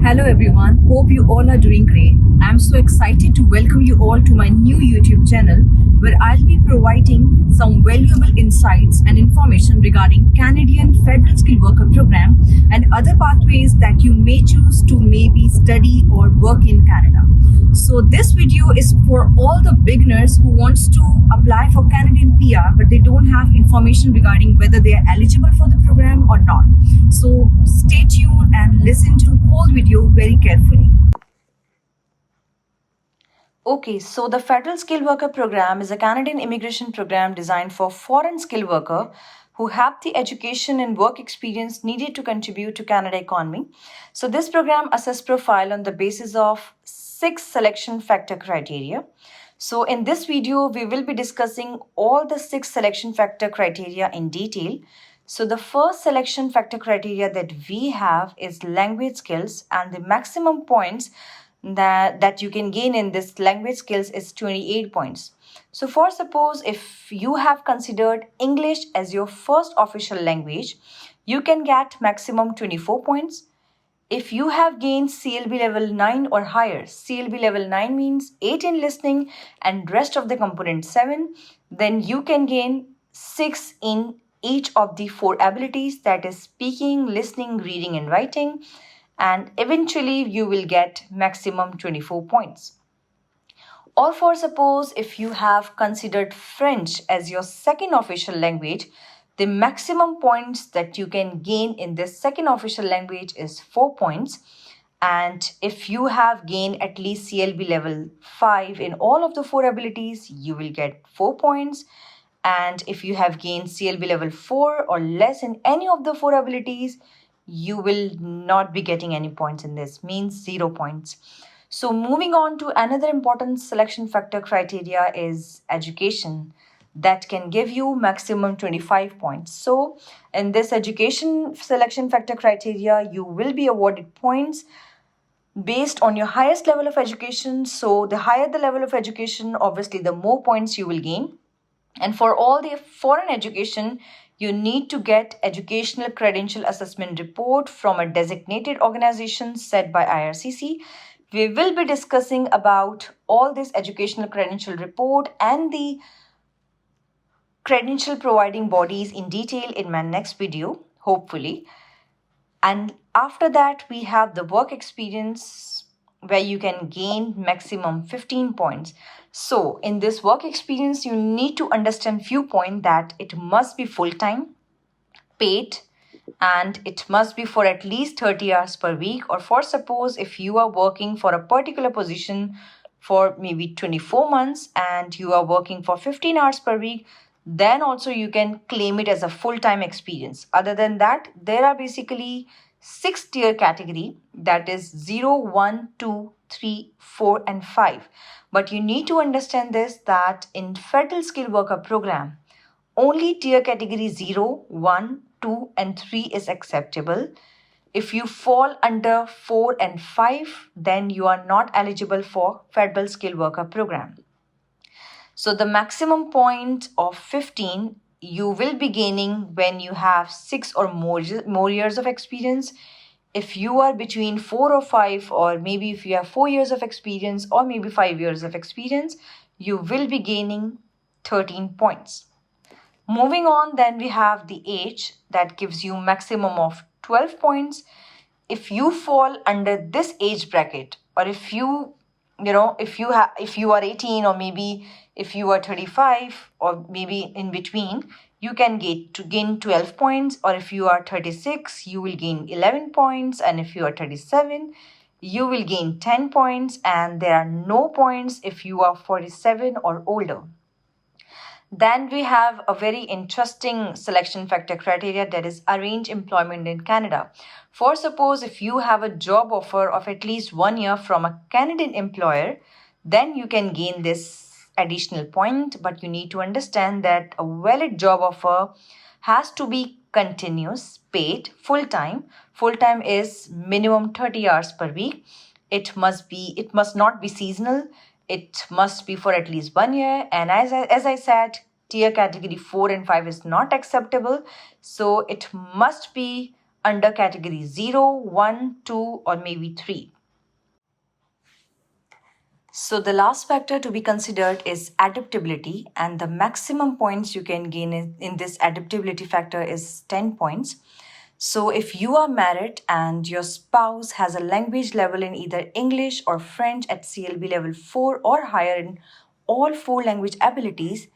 Hello everyone, hope you all are doing great. I'm so excited to welcome you all to my new YouTube channel where I'll be providing some valuable insights and information regarding Canadian Federal Skilled Worker Program and other pathways that you may choose to maybe study or work in Canada. So this video is for all the beginners who wants to apply for Canadian PR but they don't have information regarding whether they are eligible for the program or not. So stay tuned and listen to the whole video very carefully. Okay, so the Federal Skilled Worker Program is a Canadian immigration program designed for foreign skilled workers who have the education and work experience needed to contribute to Canada economy. So this program assesses profile on the basis of 6 selection factor criteria. So in this video, we will be discussing all the 6 selection factor criteria in detail. So the first selection factor criteria that we have is language skills, and the maximum points that you can gain in this language skills is 28 points. So for suppose if you have considered English as your first official language, you can get maximum 24 points. If you have gained CLB level 9 or higher, CLB level 9 means 8 in listening and rest of the component 7, then you can gain 6 in each of the 4 abilities, that is speaking, listening, reading and writing, and eventually you will get maximum 24 points. Or for suppose if you have considered French as your second official language, the maximum points that you can gain in this second official language is 4 points. And if you have gained at least CLB level 5 in all of the 4 abilities, you will get 4 points. And if you have gained CLB level 4 or less in any of the 4 abilities, you will not be getting any points in this, means 0 points. So moving on to another important selection factor criteria is education, that can give you maximum 25 points. So in this education selection factor criteria, you will be awarded points based on your highest level of education. So the higher the level of education, obviously the more points you will gain. And for all the foreign education, you need to get educational credential assessment report from a designated organization set by IRCC. We will be discussing about all this educational credential report and the credential providing bodies in detail in my next video, hopefully. And after that, we have the work experience where you can gain maximum 15 points. So in this work experience, you need to understand few points, that it must be full-time, paid, and it must be for at least 30 hours per week. Or for suppose if you are working for a particular position for maybe 24 months and you are working for 15 hours per week, then also you can claim it as a full-time experience. Other than that, there are basically 6 tier category, that is 0, 1, 2, 3, 4 and 5. But you need to understand this, that in Federal Skilled Worker Program, only tier category 0, 1, 2 and 3 is acceptable. If you fall under 4 and 5, then you are not eligible for Federal Skilled Worker Program. So the maximum point of 15 you will be gaining when you have 6 or more years of experience. If you are between 4 or 5, or maybe if you have 4 years of experience or maybe 5 years of experience, you will be gaining 13 points. Moving on, then we have the age, that gives you maximum of 12 points. If you fall under this age bracket, or if you are 18, or maybe if you are 35, or maybe in between, you can gain 12 points. Or if you are 36, you will gain 11 points. And if you are 37, you will gain 10 points. And there are no points if you are 47 or older. Then we have a very interesting selection factor criteria, that is arranged employment in Canada. For suppose if you have a job offer of at least 1 year from a Canadian employer, then you can gain this additional point. But you need to understand that a valid job offer has to be continuous, paid, full-time. Full-time is minimum 30 hours per week. It must not be seasonal. It must be for at least 1 year. And as I said, tier category 4 and 5 is not acceptable. So it must be under category 0, 1, 2, or maybe 3. So the last factor to be considered is adaptability, and the maximum points you can gain in this adaptability factor is 10 points. So if you are married and your spouse has a language level in either English or French at CLB level 4 or higher in all 4 language abilities,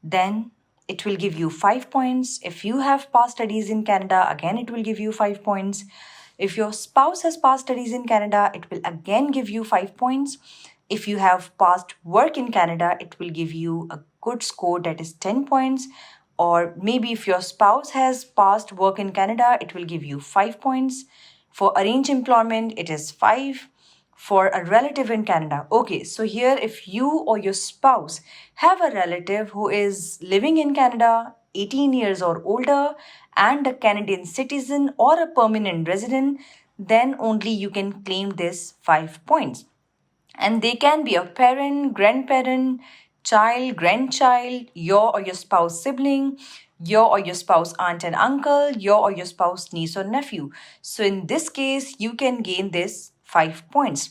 then it will give you 5 points. If you have past studies in Canada, again it will give you 5 points. If your spouse has past studies in Canada, it will again give you 5 points. If you have past work in Canada, it will give you a good score, that is 10 points. Or maybe if your spouse has past work in Canada, it will give you 5 points. For arranged employment, it is 5. For a relative in Canada. Okay, so here if you or your spouse have a relative who is living in Canada, 18 years or older, and a Canadian citizen or a permanent resident, then only you can claim this 5 points. And they can be a parent, grandparent, child, grandchild, your or your spouse sibling, your or your spouse aunt and uncle, your or your spouse niece or nephew. So in this case, you can gain this 5 points.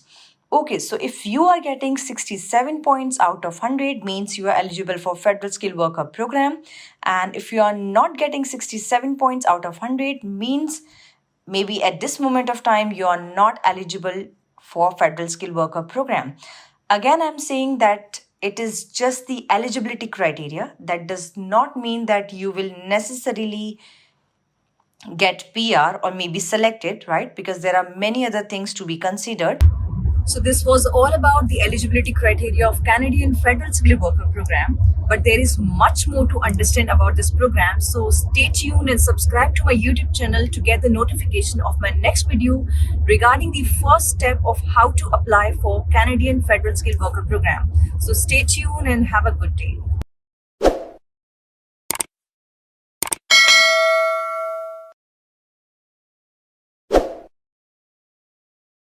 Okay, so if you are getting 67 points out of 100, means you are eligible for Federal Skilled Worker Program. And if you are not getting 67 points out of 100, means maybe at this moment of time you are not eligible for Federal Skilled Worker Program. Again, I'm saying that it is just the eligibility criteria. That does not mean that you will necessarily get PR or maybe selected, right? Because there are many other things to be considered. So this was all about the eligibility criteria of Canadian Federal Skilled Worker Program. But there is much more to understand about this program. So stay tuned and subscribe to my YouTube channel to get the notification of my next video regarding the first step of how to apply for Canadian Federal Skilled Worker Program. So stay tuned and have a good day.